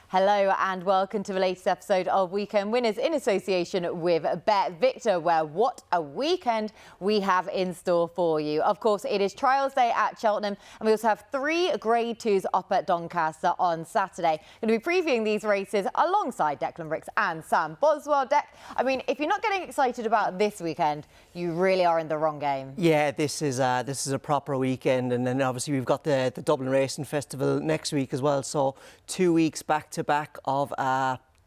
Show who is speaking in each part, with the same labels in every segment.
Speaker 1: Hello and welcome to the latest episode of Weekend Winners in association with BetVictor, where what a weekend we have in store for you. Of course, it is Trials Day at Cheltenham, and we also have 3 Grade 2s up at Doncaster on Saturday. Going to be previewing these races alongside Declan Ricks and Sam Boswell. I mean, if you're not getting excited about this weekend, you really are in the wrong game.
Speaker 2: Yeah, this is a proper weekend, and then obviously we've got the Dublin Racing Festival next week as well. So 2 weeks back to back of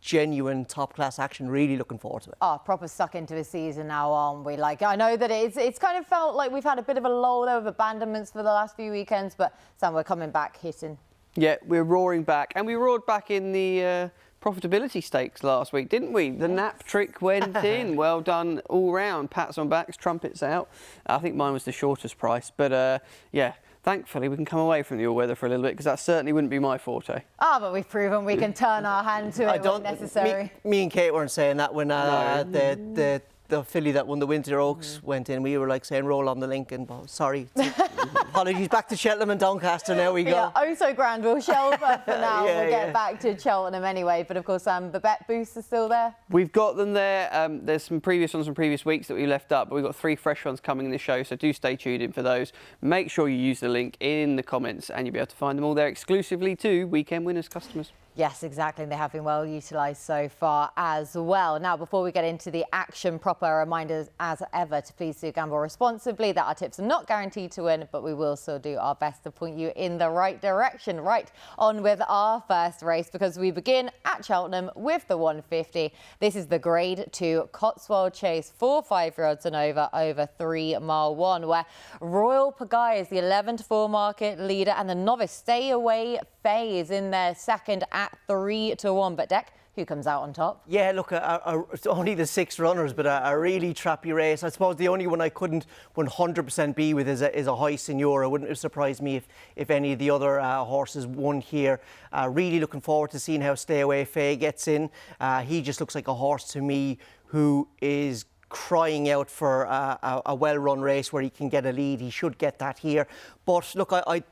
Speaker 2: genuine top class action. Really looking forward to it.
Speaker 1: Oh, proper stuck into a season now, aren't we? Like, I know that it's kind of felt like we've had a bit of a lull of abandonments for the last few weekends, but Sam, we're coming back hitting.
Speaker 3: Yeah, we're roaring back, and we roared back in the profitability stakes last week, didn't we? The nap trick went in. Well done all round. Pats on backs, trumpets out. I think mine was the shortest price, but yeah. Thankfully, we can come away from the all-weather for a little bit, because that certainly wouldn't be my forte.
Speaker 1: But we've proven we can turn our hand to it when necessary.
Speaker 2: Me and Kate weren't saying that when the filly that won the Winter Oaks went in. We were like saying roll on the Lincoln, but sorry. Apologies. Back to Cheltenham and Doncaster now we go.
Speaker 1: Yeah, oh so grand. We'll shelve her for now.
Speaker 2: Yeah,
Speaker 1: we'll get back to Cheltenham anyway. But of course, the bet boosts are still there.
Speaker 3: We've got them there. There's some previous ones from previous weeks that we left up, but we've got 3 fresh ones coming in the show, so do stay tuned in for those. Make sure you use the link in the comments, and you'll be able to find them all there exclusively to Weekend Winners customers.
Speaker 1: Yes, exactly. And they have been well utilised so far as well. Now, before we get into the action proper, reminders as ever to please do gamble responsibly, that our tips are not guaranteed to win, but we will still do our best to point you in the right direction. Right, on with our first race, because we begin at Cheltenham with the 150. This is the Grade 2 Cotswold Chase for 5-year-olds and over 3 mile 1, where Royal Pagaille is the 11-4 market leader, and the novice Stay Away Faye is in their second at 3-1. But Deck, who comes out on top? Yeah, look, it's only the 6 runners, but a really trappy race. I suppose the only one I couldn't 100% be with is a High Senora. It wouldn't have surprised me if any of the other horses won here. Really looking forward to seeing how Stay Away Faye gets in. He just looks like a horse to me who is crying out for a well-run race where he can get a lead. He should get that here. But look, I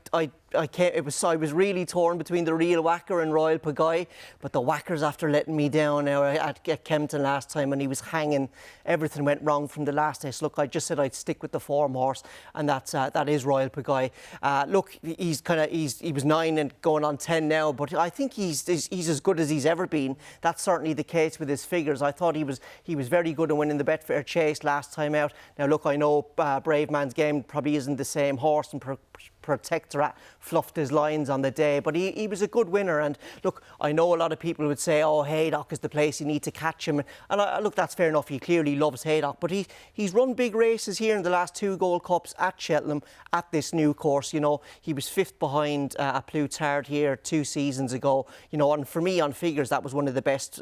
Speaker 1: was really torn between the Real Whacker and Royal Pagaille, but the Whacker's after letting me down now at Kempton last time, and he was hanging. Everything went wrong from the last race. Look, I just said I'd stick with the form horse, and that is Royal Pagaille. Look, he was 9 and going on 10 now, but I think he's as good as he's ever been. That's certainly the case with his figures. I thought he was very good in winning the Betfair Chase last time out. Now look, I know Brave Man's Game probably isn't the same horse, and Protectorate fluffed his lines on the day, but he was a good winner. And look, I know a lot of people would say, oh, Haydock is the place, you need to catch him, and look, that's fair enough. He clearly loves Haydock, but he's run big races here in the last 2 Gold Cups at Cheltenham at this new course. You know, he was 5th behind a Plutard here 2 seasons ago. You know, and for me on figures, that was one of the best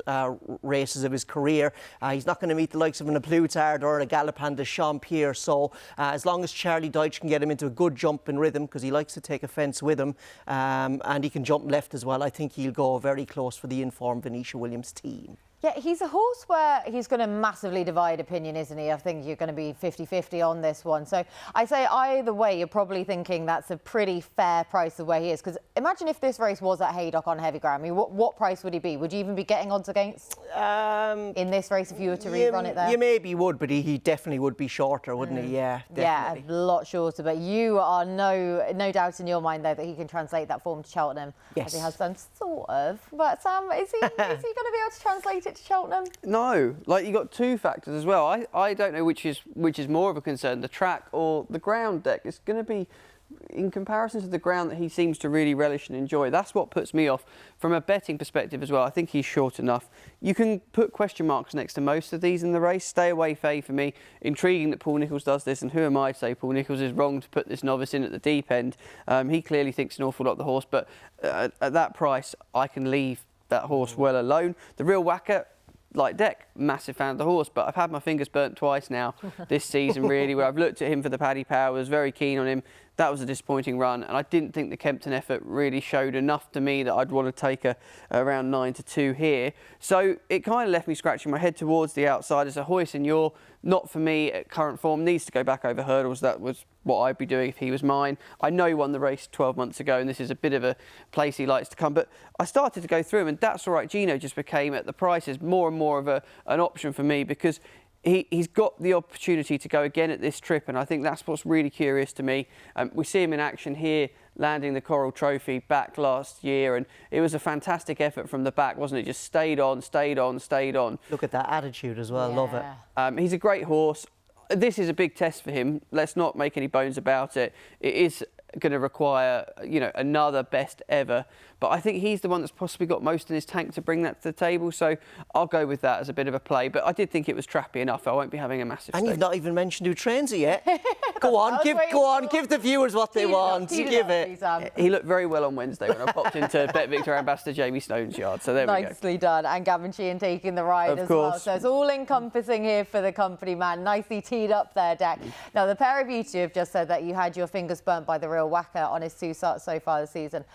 Speaker 1: races of his career. He's not going to meet the likes of a Plutard or a Galopin de Champ here, so as long as Charlie Deutsch can get him into a good jump in rhythm, because he likes to take offence with him, and he can jump left as well, I think he'll go very close for the informed Venetia Williams team. Yeah, he's a horse where he's going to massively divide opinion, isn't he? I think you're going to be 50-50 on this one. So I say either way, you're probably thinking that's a pretty fair price of where he is. Because imagine if this race was at Haydock on heavy ground. I mean, what price would he be? Would you even be getting odds against in this race if you were to rerun it there?
Speaker 2: You maybe would, but he definitely would be shorter, wouldn't he? Yeah, definitely.
Speaker 1: Yeah, a lot shorter. But you are no doubt in your mind, though, that he can translate that form to Cheltenham.
Speaker 2: Yes.
Speaker 1: As he has done, sort of. But Sam, is he going to be able to translate it to Cheltenham?
Speaker 3: No, like you got 2 factors as well. I don't know which is more of a concern, the track or the ground. Deck. It's going to be, in comparison to the ground that he seems to really relish and enjoy. That's what puts me off from a betting perspective as well. I think he's short enough. You can put question marks next to most of these in the race. Stay Away Faye for me. Intriguing that Paul Nicholls does this, and who am I to say Paul Nicholls is wrong to put this novice in at the deep end? He clearly thinks an awful lot of the horse, but at that price, I can leave that horse well alone. The Real Whacker, like Deck, massive fan of the horse, but I've had my fingers burnt twice now this season, really, where I've looked at him for the Paddy Power, was very keen on him. that was a disappointing run, and I didn't think the Kempton effort really showed enough to me that I'd want to take around 9-2 here. So it kind of left me scratching my head towards the outside. As a Hoist and You're not for me at current form, needs to go back over hurdles. That was what I'd be doing if he was mine. I know he won the race 12 months ago, and this is a bit of a place he likes to come, but I started to go through him, and That's All Right Gino just became, at the prices, more and more of an option for me, because he's got the opportunity to go again at this trip, and I think that's what's really curious to me. We see him in action here, landing the Coral Trophy back last year, and it was a fantastic effort from the back, wasn't it? Just stayed on, stayed on, stayed on.
Speaker 2: Look at that attitude as well, love it.
Speaker 3: He's a great horse. This is a big test for him. Let's not make any bones about it. It is going to require, another best ever. But I think he's the one that's possibly got most in his tank to bring that to the table. So I'll go with that as a bit of a play. But I did think it was trappy enough. I won't be having a massive
Speaker 2: And
Speaker 3: stake.
Speaker 2: you've not even mentioned who trains it yet. Go on, give the viewers what they want. Give it.
Speaker 3: He looked very well on Wednesday when I popped into BetVictor Ambassador Jamie Snowden's yard. So there we go.
Speaker 1: Nicely done. And Gavin Sheehan taking the ride as well. So it's all encompassing here for the company man. Nicely teed up there, Deck. Now, the pair of you two have just said that you had your fingers burnt by the real whacker on his two starts so far this season.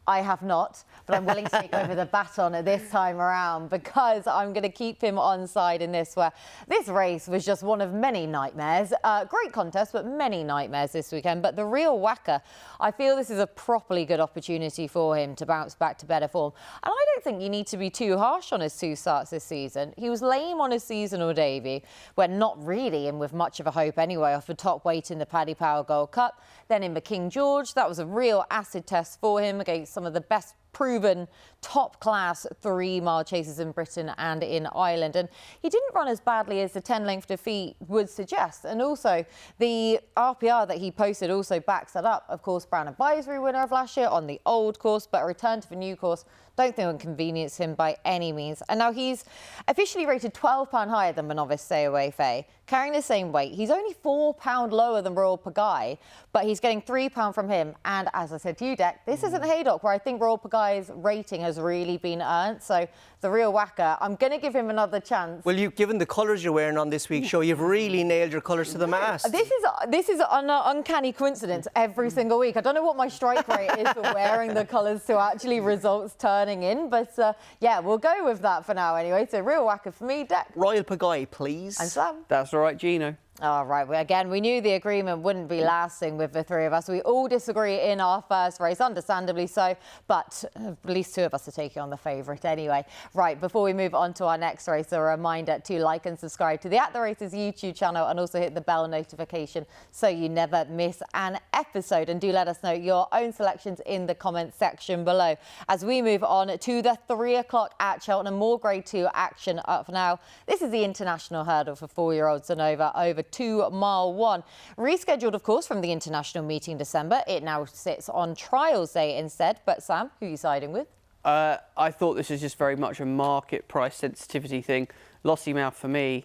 Speaker 1: I have not, but I'm willing to take over the baton at this time around, because I'm going to keep him on side in this, where this race was just one of many nightmares. Great contest, but many nightmares this weekend. But the real whacker, I feel this is a properly good opportunity for him to bounce back to better form. And I don't think you need to be too harsh on his two starts this season. He was lame on his seasonal debut, when not really in with much of a hope anyway, off the top weight in the Paddy Power Gold Cup. Then in the King George, that was a real acid test for him against some of the best proven top-class 3-mile chasers in Britain and in Ireland. And he didn't run as badly as the 10-length defeat would suggest. And also, the RPR that he posted also backs that up. Of course, Brown Advisory winner of last year on the old course, but a return to the new course, don't think inconvenience him by any means. And now he's officially rated £12 higher than the novice Stay Away Faye, carrying the same weight. He's only £4 lower than Royal Pagaille, but he's getting £3 from him. And as I said to you, Deck, this isn't Haydock, where I think Royal Pagaille's rating has really been earned. So the real whacker, I'm going to give him another chance.
Speaker 2: Well, given the colours you're wearing on this week's show, you've really nailed your colours to the mast.
Speaker 1: This is an uncanny coincidence every single week. I don't know what my strike rate is for wearing the colours to actually results turning in, but yeah, we'll go with that for now anyway. So real whacker for me, Deck.
Speaker 2: Royal Pagaille, please.
Speaker 1: And Sam.
Speaker 3: That's all right, Gino.
Speaker 1: All right, again, we knew the agreement wouldn't be lasting with the three of us. We all disagree in our first race, understandably so, but at least two of us are taking on the favourite anyway. Right, before we move on to our next race, a reminder to like and subscribe to the At The Races YouTube channel, and also hit the bell notification so you never miss an episode. And do let us know your own selections in the comments section below. As we move on to the 3 o'clock at Cheltenham, more Grade 2 action up now. This is the international hurdle for 4-year-olds and over 2-mile 1. Rescheduled, of course, from the international meeting December. It now sits on trials day instead. But Sam, who are you siding with?
Speaker 3: I thought this was just very much a market price sensitivity thing. Lossiemouth for me,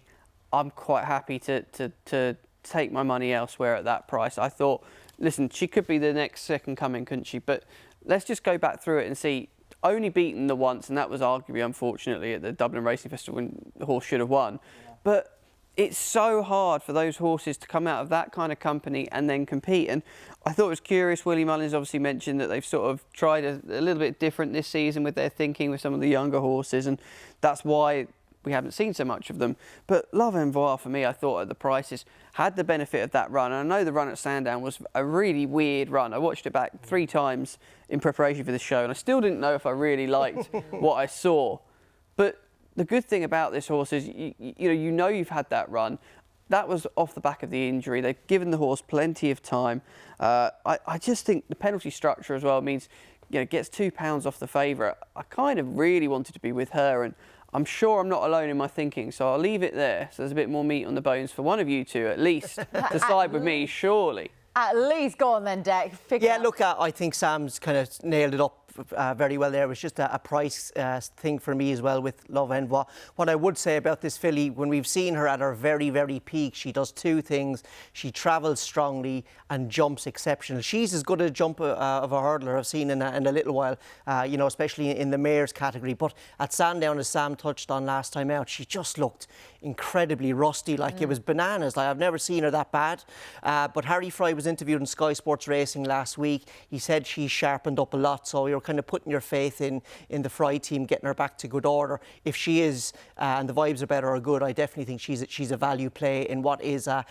Speaker 3: I'm quite happy to take my money elsewhere at that price. I thought, listen, she could be the next second coming, couldn't she? But let's just go back through it and see. Only beaten the once, and that was arguably, unfortunately, at the Dublin Racing Festival when the horse should have won. Yeah. But it's so hard for those horses to come out of that kind of company and then compete. And I thought it was curious. Willie Mullins obviously mentioned that they've sort of tried a little bit different this season with their thinking with some of the younger horses, and that's why we haven't seen so much of them. But Love Envoi, for me, I thought at the prices had the benefit of that run. And I know the run at Sandown was a really weird run. I watched it back 3 times in preparation for this show, and I still didn't know if I really liked what I saw. But the good thing about this horse is, you know you've had that run. That was off the back of the injury. They've given the horse plenty of time. I just think the penalty structure as well means, gets £2 off the favourite. I kind of really wanted to be with her, and I'm sure I'm not alone in my thinking, so I'll leave it there. So there's a bit more meat on the bones for one of you two, at least, to side with me, surely.
Speaker 1: At least, go on then, Deck.
Speaker 2: Look, I think Sam's kind of nailed it up very well there. It was just a price thing for me as well with Love Envoi. What I would say about this filly, when we've seen her at her very, very peak, she does two things. She travels strongly and jumps exceptional. She's as good a jump of a hurdler I've seen in a little while, especially in the mares category. But at Sandown, as Sam touched on last time out, she just looked incredibly rusty, like it was bananas. Like, I've never seen her that bad. But Harry Fry was interviewed in Sky Sports Racing last week. He said she's sharpened up a lot, so you're kind of putting your faith in the Fry team getting her back to good order. If she is, and the vibes are better or good, I definitely think she's a value play in what is a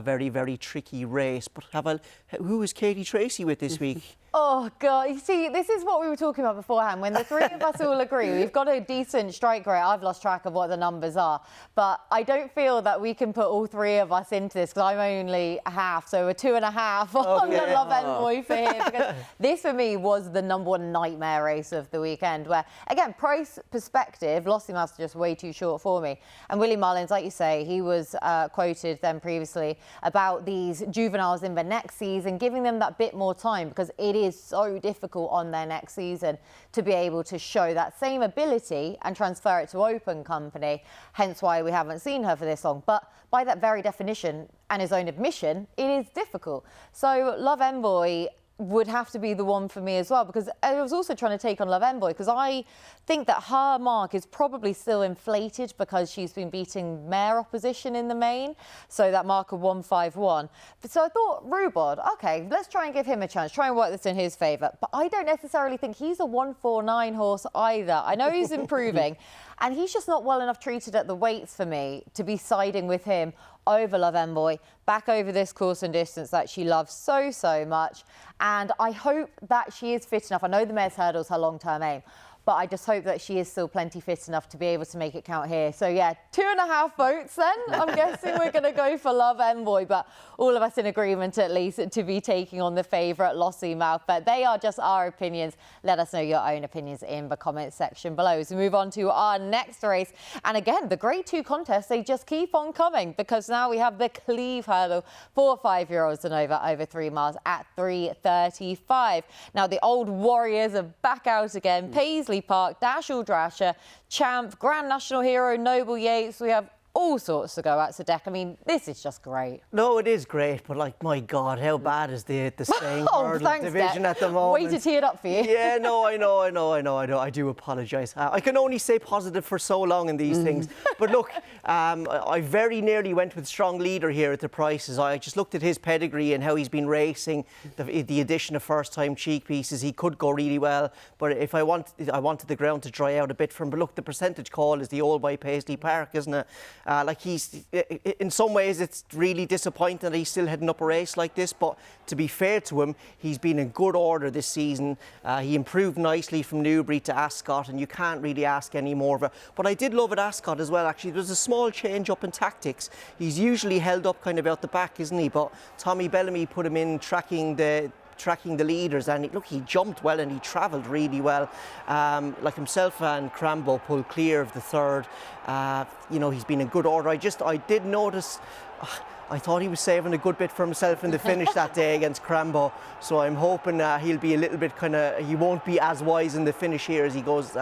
Speaker 2: very, very tricky race. But who is Katie Tracey with this week?
Speaker 1: Oh, God. You see, this is what we were talking about beforehand. When the three of us all agree, we've got a decent strike rate. I've lost track of what the numbers are. But I don't feel that we can put all three of us into this because I'm only half. So we're 2.5 on the Love Envoi for here. Because this, for me, was the number one nightmare race of the weekend. Where, again, price perspective, Lossiemouth's just way too short for me. And Willie Mullins, like you say, he was quoted then previously about these juveniles in the next season, giving them that bit more time because it is so difficult on their next season to be able to show that same ability and transfer it to open company, hence why we haven't seen her for this long. But by that very definition and his own admission, it is difficult. So Love Envoi would have to be the one for me as well, because I was also trying to take on Love Envoi because I think that her mark is probably still inflated because she's been beating mare opposition in the main, so that mark of 151. So I thought, Rubod, okay, let's try and give him a chance, try and work this in his favour. But I don't necessarily think he's a 149 horse either. I know he's improving, and he's just not well enough treated at the weights for me to be siding with him over Love Envoi, back over this course and distance that she loves so, so much. And I hope that she is fit enough. I know the mare's hurdle's her long-term aim, but I just hope that she is still plenty fit enough to be able to make it count here. So, yeah, 2.5 votes then. I'm guessing we're going to go for Love Envoi, but all of us in agreement, at least, to be taking on the favourite Lossiemouth. But they are just our opinions. Let us know your own opinions in the comments section below. As we move on to our next race. And again, the Grade 2 contests, they just keep on coming because now we have the Cleve Hurdle for 5-year-olds and over 3 miles at 3:35. Now, the old warriors are back out again. Paisley Park, Dashel Drasher, Champ, Grand National Hero, Noble Yates. We have all sorts to go at Sadek. I mean, this is just great.
Speaker 2: No, it is great, but like, my God, how bad is the staying hurdle division
Speaker 1: Dec.
Speaker 2: at the moment?
Speaker 1: Way to tee it up for you.
Speaker 2: Yeah, no, I know. I do apologise. I can only say positive for so long in these things. But look, I very nearly went with strong leader here at the prices. I just looked at his pedigree and how he's been racing, the addition of first-time cheek pieces. He could go really well, but if I wanted the ground to dry out a bit for him. But look, the percentage call is the Old by Paisley Park, isn't it? In some ways, it's really disappointing that he's still heading up a race like this. But to be fair to him, he's been in good order this season. He improved nicely from Newbury to Ascot, and you can't really ask any more of it. But I did love at Ascot as well, actually. There's a small change up in tactics. He's usually held up kind of out the back, isn't he? But Tommy Bellamy put him in tracking the leaders, and he jumped well and he travelled really well. Like himself and Crambo pulled clear of the third. He's been in good order. I did notice, I thought he was saving a good bit for himself in the finish that day against Crambo, so I'm hoping he'll be a little bit he won't be as wise in the finish here as he goes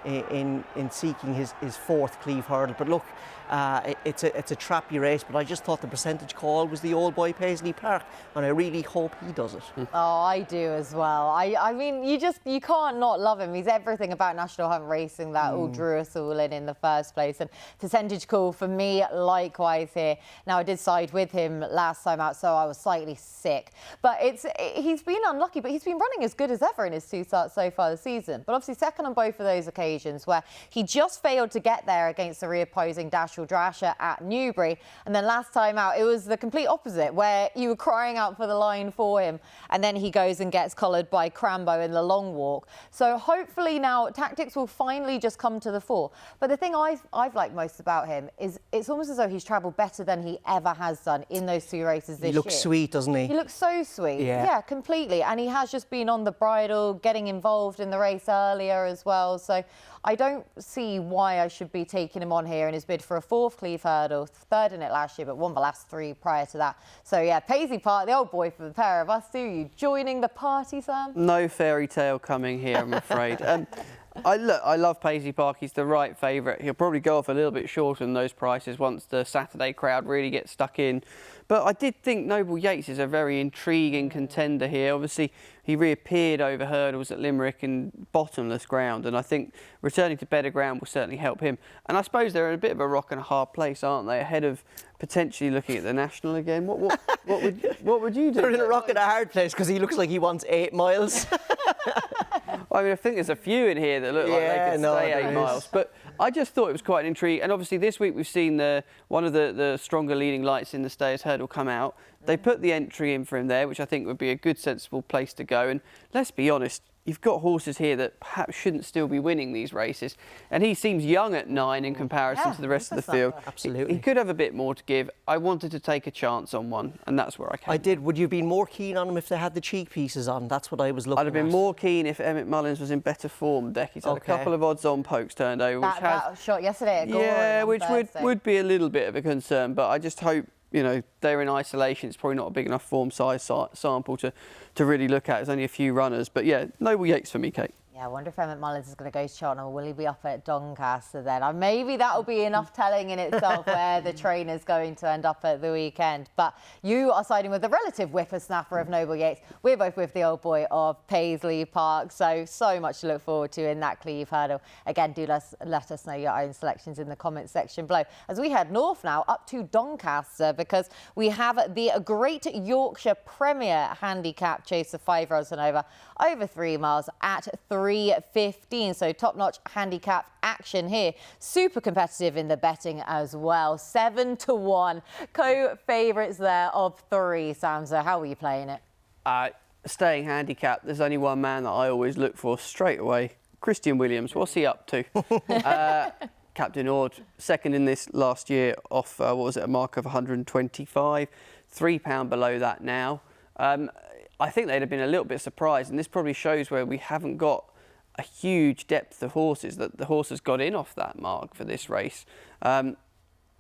Speaker 2: in seeking his fourth Cleve Hurdle. But look, it's a trappy race, but I just thought the percentage call was the Old Boy Paisley Park, and I really hope he does it.
Speaker 1: Oh, I do as well. I mean, you can't not love him. He's everything about National Hunt Racing that all drew us all in the first place. And percentage call for me, likewise here. Now, I did side with him last time out, so I was slightly sick. But he's been unlucky, but he's been running as good as ever in his 2 starts so far this season. But obviously second on both of those occasions where he just failed to get there against the reopposing Dashel Drasher at Newbury. And then last time out, it was the complete opposite, where you were crying out for the line for him. And then he goes and gets collared by Crambo in the long walk. So hopefully now tactics will finally just come to the fore. But the thing I've liked most about him is it's almost as though he's travelled better than he ever has done in those 2 races this year.
Speaker 2: He looks sweet, doesn't he?
Speaker 1: He looks so sweet. Yeah, completely. And he has just been on the bridle, getting involved in the race earlier as well. So I don't see why I should be taking him on here in his bid for a 4th Cleve Hurdle, 3rd in it last year, but won the last 3 prior to that. So yeah, Paisley Park, the old boy for the pair of us. Do you joining the party, Sam?
Speaker 3: No fairy tale coming here, I'm afraid. I love Paisley Park. He's the right favourite. He'll probably go off a little bit shorter than those prices once the Saturday crowd really gets stuck in. But I did think Noble Yates is a very intriguing contender here. Obviously, he reappeared over hurdles at Limerick in bottomless ground, and I think returning to better ground will certainly help him. And I suppose they're in a bit of a rock and a hard place, aren't they? Ahead of potentially looking at the National again. What would you do?
Speaker 2: They're in a rock and a hard place because he looks like he wants 8 miles.
Speaker 3: I mean, I think there's a few in here that look like they could stay 8 miles. But I just thought it was quite an intrigue. And obviously this week we've seen one of the stronger leading lights in the Stayers Hurdle come out. They put the entry in for him there, which I think would be a good, sensible place to go. And let's be honest, you've got horses here that perhaps shouldn't still be winning these races. And he seems young at 9 in comparison to the rest of the field.
Speaker 2: Absolutely.
Speaker 3: He could have a bit more to give. I wanted to take a chance on one, and that's where I came.
Speaker 2: I did. Would you have been more keen on him if they had the cheek pieces on? That's what I was looking at.
Speaker 3: I'd have been more keen if Emmett Mullins was in better form, Deck. He's had a couple of odds-on pokes turned over.
Speaker 1: That shot yesterday at Gore.
Speaker 3: Yeah, which would be a little bit of a concern, but I just hope, they're in isolation. It's probably not a big enough form size sample to really look at. There's only a few runners. But yeah, Noble Yates for me, Kate.
Speaker 1: Yeah, I wonder if Emmett Mullins is going to go to Cheltenham, or will he be up at Doncaster then? Maybe that'll be enough telling in itself where the trainer's going to end up at the weekend. But you are siding with the relative whippersnapper of Noble Yates. We're both with the old boy of Paisley Park. So much to look forward to in that Cleve Hurdle. Again, do let us know your own selections in the comments section below. As we head north now, up to Doncaster, because we have the Great Yorkshire Premier Handicap Chase of 5 rods and over 3 miles at 3:15. So top-notch handicap action here. Super competitive in the betting as well. 7-1 co-favourites there of 3. Sam, so how are you playing it?
Speaker 3: Staying handicap, there's only one man that I always look for straight away. Christian Williams. What's he up to? Captain Ord, second in this last year off, a mark of 125. £3 below that now. I think they'd have been a little bit surprised, and this probably shows where we haven't got a huge depth of horses, that the horse has got in off that mark for this race.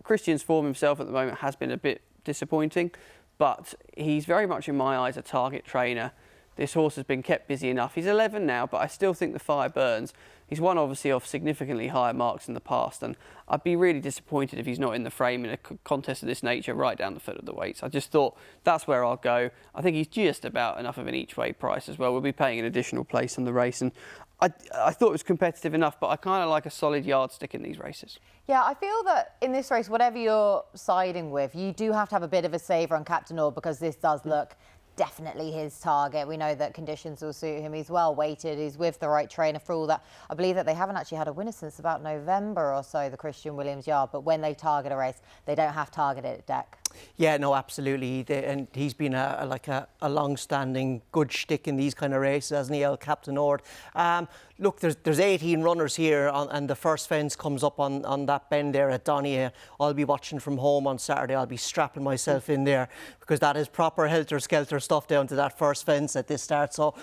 Speaker 3: Christian's form himself at the moment has been a bit disappointing, but he's very much in my eyes a target trainer. This horse has been kept busy enough. He's 11 now, but I still think the fire burns. He's won obviously off significantly higher marks in the past, and I'd be really disappointed if he's not in the frame in a contest of this nature right down the foot of the weights. I just thought that's where I'll go. I think he's just about enough of an each way price as well. We'll be paying an additional place on the race, and I thought it was competitive enough, but I kind of like a solid yardstick in these races.
Speaker 1: Yeah, I feel that in this race, whatever you're siding with, you do have to have a bit of a savour on Captain Ord, because this does look definitely his target. We know that conditions will suit him. He's well weighted. He's with the right trainer for all that. I believe that they haven't actually had a winner since about November or so, the Christian Williams Yard. But when they target a race, they don't have targeted at Deck.
Speaker 2: Yeah, no, absolutely. And he's been a long-standing good shtick in these kind of races, hasn't he, Captain Ord? Look, there's 18 runners here, and the first fence comes up on that bend there at Donny. I'll be watching from home on Saturday. I'll be strapping myself in there, because that is proper helter-skelter stuff down to that first fence at this start. So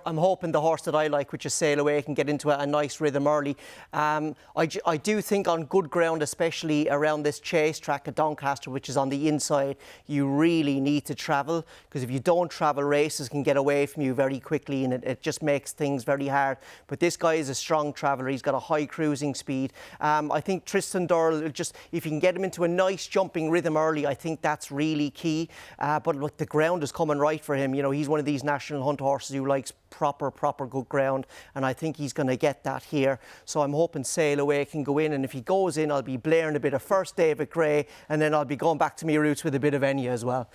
Speaker 2: I'm hoping the horse that I like, which is Sail Away, can get into a nice rhythm early. I do think on good ground, especially around this chase track at Doncaster, which is on the inside, you really need to travel, because if you don't travel, races can get away from you very quickly, and it just makes things very hard. But this guy is a strong traveller. He's got a high cruising speed. I think Tristan Durrell, just if you can get him into a nice jumping rhythm early, I think that's really key. But look, the ground is coming right for him. You know, he's one of these national hunt horses who likes proper good ground, and I think he's going to get that here. So I'm hoping Sail Away can go in, and if he goes in, I'll be blaring a bit of First David Gray, and then I'll be going back to my roots with a bit of Enya as well.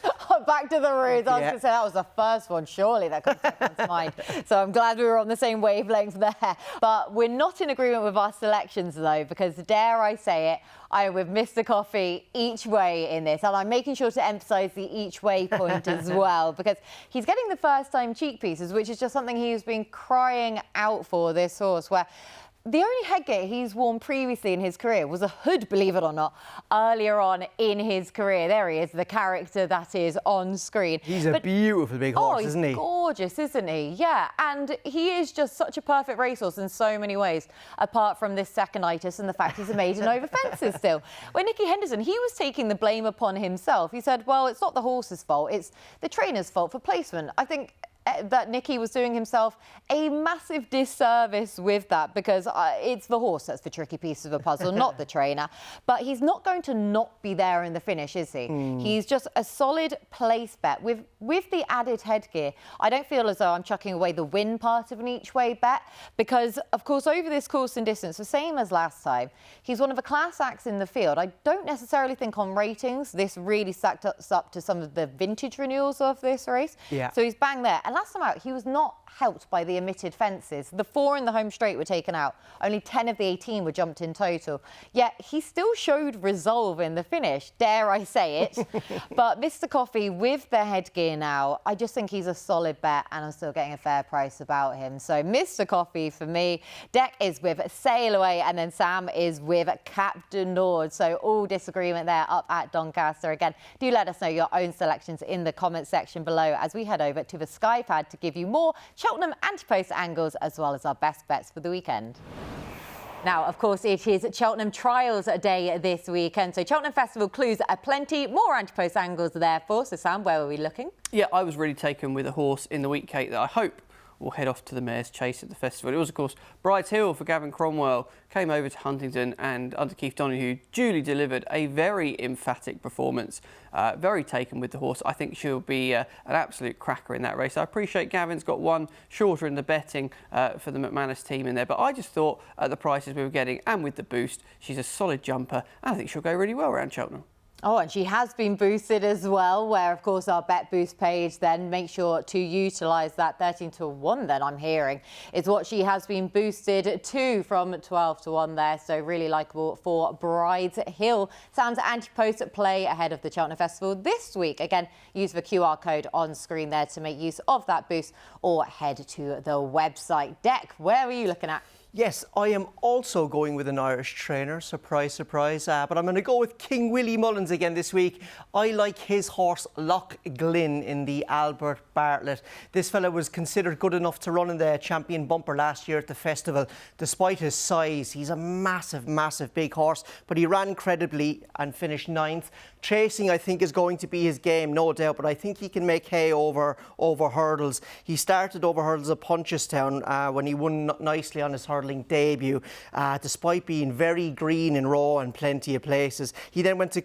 Speaker 1: Back to the roots. I was going to say that was the first one, surely, that comes to one's mind. So I'm glad we were on the same wavelength there. But we're not in agreement with our selections, though, because dare I say it, I am with Mr. Coffee each way in this, and I'm making sure to emphasise the each way point as well, because he's getting the first time cheek pieces, which is just something he's been crying out for, this horse, where the only headgear he's worn previously in his career was a hood, believe it or not, earlier on in his career. There he is, the character that is on screen.
Speaker 2: He's a beautiful big horse, isn't he?
Speaker 1: He's gorgeous, isn't he? Yeah, and he is just such a perfect racehorse in so many ways, apart from this second-itis and the fact he's a maiden over fences still. When Nicky Henderson, he was taking the blame upon himself. He said, well, it's not the horse's fault, it's the trainer's fault for placement. I think that Nicky was doing himself a massive disservice with that, because it's the horse that's the tricky piece of the puzzle, not the trainer. But he's not going to not be there in the finish, is he? He's just a solid place bet. With the added headgear, I don't feel as though I'm chucking away the win part of an each-way bet, because, of course, over this course and distance, the same as last time, he's one of the class acts in the field. I don't necessarily think on ratings this really stacked us up to some of the vintage renewals of this race.
Speaker 2: Yeah.
Speaker 1: So he's bang there. And last time out, he was not helped by the omitted fences. The 4 in the home straight were taken out. Only 10 of the 18 were jumped in total. Yet he still showed resolve in the finish, dare I say it. But Mr. Coffee, with the headgear now, I just think he's a solid bet, and I'm still getting a fair price about him. So Mr. Coffee for me. Deck is with Sail Away, and then Sam is with Captain Nord. So all disagreement there up at Doncaster. Again, do let us know your own selections in the comment section below as we head over to the Skypad to give you more Cheltenham Antepost angles, as well as our best bets for the weekend. Now, of course, it is Cheltenham Trials Day this weekend. So Cheltenham Festival clues are plenty. More Antepost angles therefore. So Sam, where were we looking? Yeah,
Speaker 3: I was really taken with a horse in the week, Kate, that I hope will head off to the Mayor's Chase at the festival. It was, of course, Bride's Hill for Gavin Cromwell. Came over to Huntingdon and under Keith Donoghue duly delivered a very emphatic performance. Very taken with the horse. I think she'll be an absolute cracker in that race. I appreciate Gavin's got one shorter in the betting for the McManus team in there, but I just thought at the prices we were getting and with the boost, she's a solid jumper, and I think she'll go really well around Cheltenham.
Speaker 1: Oh, and she has been boosted as well, where, of course, our Bet Boost page, then make sure to utilise that 13-1, then I'm hearing, is what she has been boosted to from 12-1 there. So really likeable for Bride's Hill. Sam's Antepost play ahead of the Cheltenham Festival this week. Again, use the QR code on screen there to make use of that boost, or head to the website. Deck, where were you looking at?
Speaker 2: Yes, I am also going with an Irish trainer, surprise, surprise, but I'm going to go with King Willie Mullins again this week. I like his horse Loch Glynn in the Albert Bartlett. This fella was considered good enough to run in the champion bumper last year at the festival. Despite his size, he's a massive, massive big horse, but he ran credibly and finished 9th. Tracing, I think, is going to be his game, no doubt, but I think he can make hay over hurdles. He started over hurdles at Punchestown when he won nicely on his hurdling debut, despite being very green in raw and plenty of places. He then went to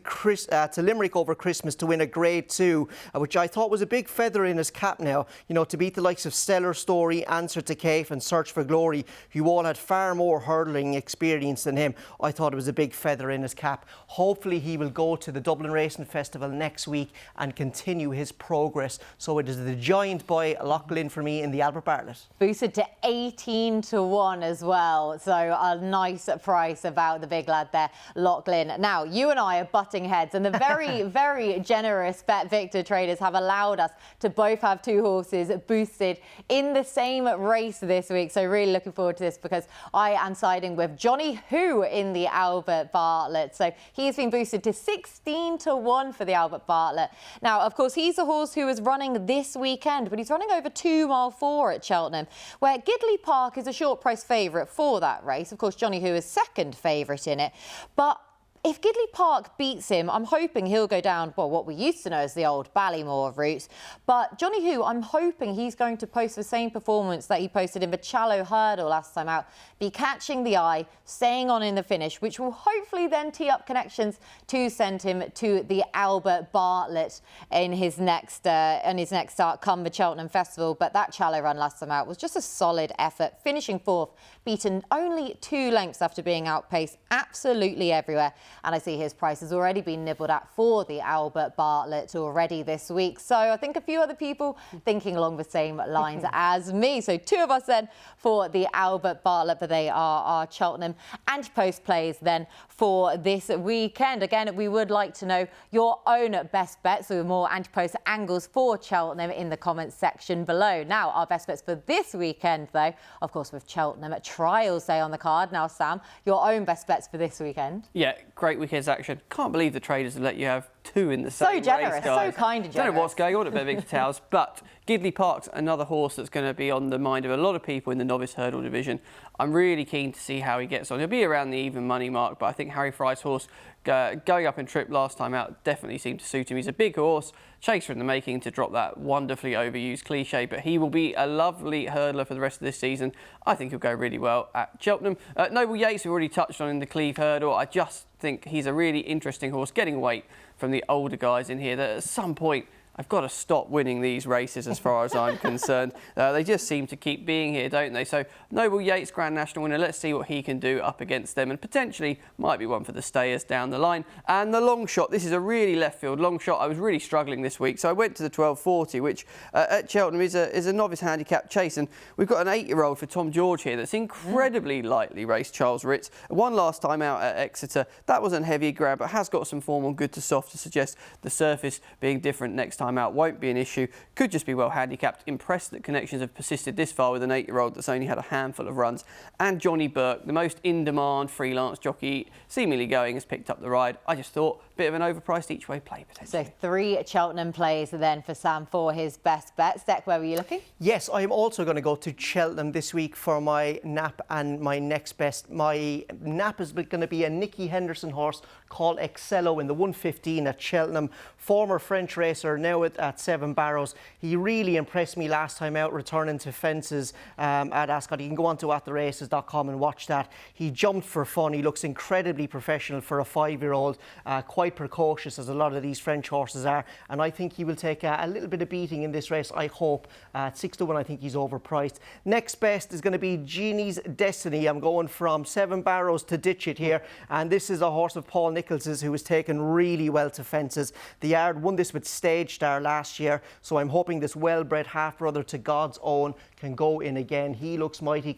Speaker 2: Limerick over Christmas to win a Grade 2, which I thought was a big feather in his cap now, you know, to beat the likes of Stellar Story, Answer to Cave and Search for Glory, who all had far more hurdling experience than him. I thought it was a big feather in his cap. Hopefully he will go to the Dublin Racing Festival next week and continue his progress. So it is the giant boy Loch Glynn for me in the Albert Bartlett.
Speaker 1: Boosted to 18-1 as well. So a nice price about the big lad there, Loch Glynn. Now, you and I are butting heads, and the very, very generous BetVictor traders have allowed us to both have 2 horses boosted in the same race this week. So really looking forward to this, because I am siding with Johnny Who in the Albert Bartlett. So he's been boosted to 16-1 for the Albert Bartlett. Now, of course, he's a horse who is running this weekend, but he's running over 2 mile 4 at Cheltenham, where Gidley Park is a short price favourite for that race. Of course, Johnny Who is second favourite in it, but if Gidley Park beats him, I'm hoping he'll go down, well, what we used to know as the old Ballymore route. But Johnny Who, I'm hoping he's going to post the same performance that he posted in the Challow Hurdle last time out, be catching the eye, staying on in the finish, which will hopefully then tee up connections to send him to the Albert Bartlett in his next start come the Cheltenham Festival. But that Challow run last time out was just a solid effort, finishing 4th, beaten only 2 lengths after being outpaced absolutely everywhere. and I see his price has already been nibbled at for the Albert Bartlett already this week. So I think a few other people thinking along the same lines as me. So 2 of us then for the Albert Bartlett, but they are our Cheltenham Antepost plays then for this weekend. Again, we would like to know your own best bets, so more Antepost angles for Cheltenham in the comments section below. Now, our best bets for this weekend, though, of course, with Cheltenham at Trials Day on the card. Now, Sam, your own best bets for this weekend?
Speaker 3: Yeah, great weekend's action. Can't believe the traders have let you have 2 in the same
Speaker 1: So generous,
Speaker 3: race, guys.
Speaker 1: so kind of generous.
Speaker 3: Don't know what's going on at BetVictor Towers, but Gidley Park's another horse that's going to be on the mind of a lot of people in the novice hurdle division. I'm really keen to see how he gets on. He'll be around the even money mark, but I think Harry Fry's horse going up in trip last time out definitely seemed to suit him. He's a big horse, chaser in the making, to drop that wonderfully overused cliche, but he will be a lovely hurdler for the rest of this season. I think he'll go really well at Cheltenham. Noble Yates, we've already touched on in the Cleve hurdle. I just think he's a really interesting horse, getting weight from the older guys in here that at some point I've got to stop winning these races as far as I'm concerned. They just seem to keep being here, don't they? So Noble Yates, Grand National winner, let's see what he can do up against them, and potentially might be one for the stayers down the line. And the long shot, this is a really left field long shot. I was really struggling this week, so I went to the 1240, which at Cheltenham is a novice handicap chase, and we've got an 8-year-old for Tom George here that's incredibly lightly raced, Charles Ritz. Won last time out at Exeter. That wasn't heavy grab, but has got some form on good to soft to suggest the surface being different next time out won't be an issue. Could just be well handicapped. Impressed that Connections have persisted this far with an 8-year-old that's only had a handful of runs. And Johnny Burke, the most in-demand freelance jockey seemingly going, has picked up the ride. I just thought bit of an overpriced each way play potentially.
Speaker 1: So 3 Cheltenham plays then for Sam for his best bets. Deck, where were you looking?
Speaker 2: Yes, I am also going to go to Cheltenham this week for my nap and my next best. My nap is going to be a Nicky Henderson horse called Excello in the 115 at Cheltenham. Former French racer, now at 7 Barrows. He really impressed me last time out, returning to fences at Ascot. You can go on to attheraces.com and watch that. He jumped for fun. He looks incredibly professional for a 5-year-old, quite precocious as a lot of these French horses are, and I think he will take a little bit of beating in this race, I hope. At 6-1, I think he's overpriced. Next best is going to be Genie's Destiny. I'm going from 7 Barrows to Ditchit here, and this is a horse of Paul Nichols's who was taken really well to fences. The Yard won this with Stage Star last year, so I'm hoping this well-bred half-brother to God's Own can go in again. He looks mighty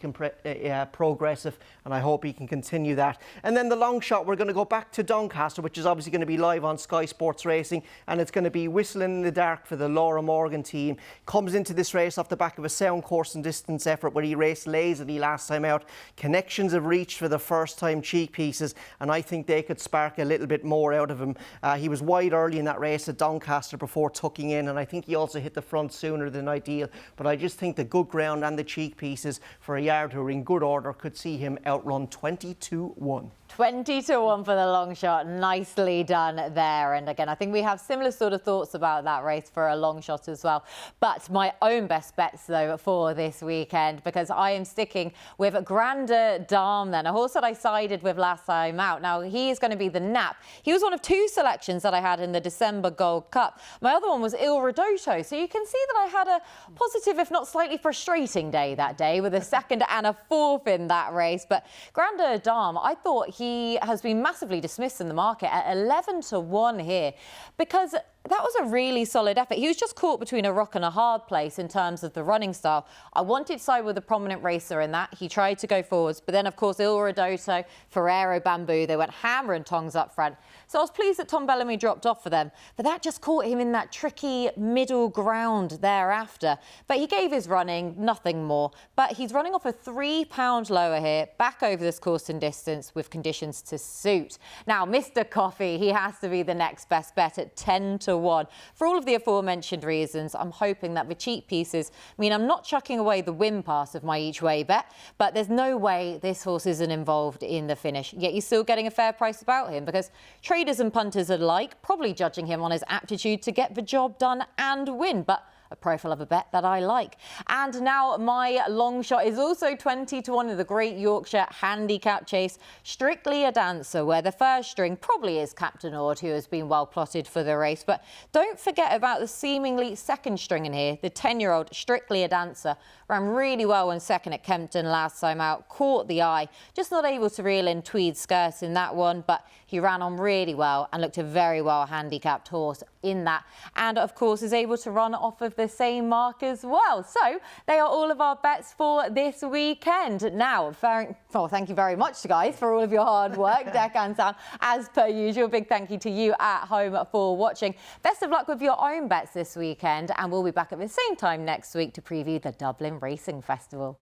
Speaker 2: progressive, and I hope he can continue that. And then the long shot, we're going to go back to Doncaster, which is obviously going to be live on Sky Sports Racing, and it's going to be Whistling in the Dark for the Laura Morgan team. Comes into this race off the back of a sound course and distance effort where he raced lazily last time out. Connections have reached for the first time cheek pieces, and I think they could spark a little bit more out of him. He was wide early in that race at Doncaster before tucking in, and I think he also hit the front sooner than ideal, but I just think the good ground and the cheek pieces for a Yard who are in good order could see him outrun 20-1.
Speaker 1: 20-1 for the long shot. Nicely done there. And again, I think we have similar sort of thoughts about that race for a long shot as well. But my own best bets, though, for this weekend, because I am sticking with Grande Dame then, a horse that I sided with last time out. Now, he is going to be the nap. He was one of 2 selections that I had in the December Gold Cup. My other one was Il Ridotto. So you can see that I had a positive, if not slightly frustrating day that day, with a 2nd and a 4th in that race. But Grande Dame, I thought he has been massively dismissed in the market at 11-1 here, because that was a really solid effort. He was just caught between a rock and a hard place in terms of the running style. I wanted to side with a prominent racer in that. He tried to go forwards, but then, of course, Il Ridotto, Ferrero Bamboo, they went hammer and tongs up front. So I was pleased that Tom Bellamy dropped off for them, but that just caught him in that tricky middle ground thereafter. But he gave his running, nothing more. But he's running off a £3 lower here, back over this course and distance with conditions to suit. Now, Mr. Coffee, he has to be the next best bet at 10-1. For all of the aforementioned reasons, I'm hoping that the cheap pieces mean I'm not chucking away the win pass of my each way bet, but there's no way this horse isn't involved in the finish. Yet you're still getting a fair price about him, because traders and punters alike probably judging him on his aptitude to get the job done and win. But a profile of a bet that I like. And now my long shot is also 20-1 of the Great Yorkshire Handicap Chase, Strictly a Dancer, where the first string probably is Captain Ord, who has been well plotted for the race. But don't forget about the seemingly second string in here, the 10-year-old Strictly a Dancer. Ran really well in second at Kempton last time out, caught the eye, just not able to reel in Tweed skirts in that one, but he ran on really well and looked a very well handicapped horse in that, and of course is able to run off of the same mark as well. So they are all of our bets for this weekend. Now, thank you very much, guys, for all of your hard work. Declan, Sam, as per usual, big thank you to you at home for watching. Best of luck with your own bets this weekend, and we'll be back at the same time next week to preview the Dublin Racing Festival.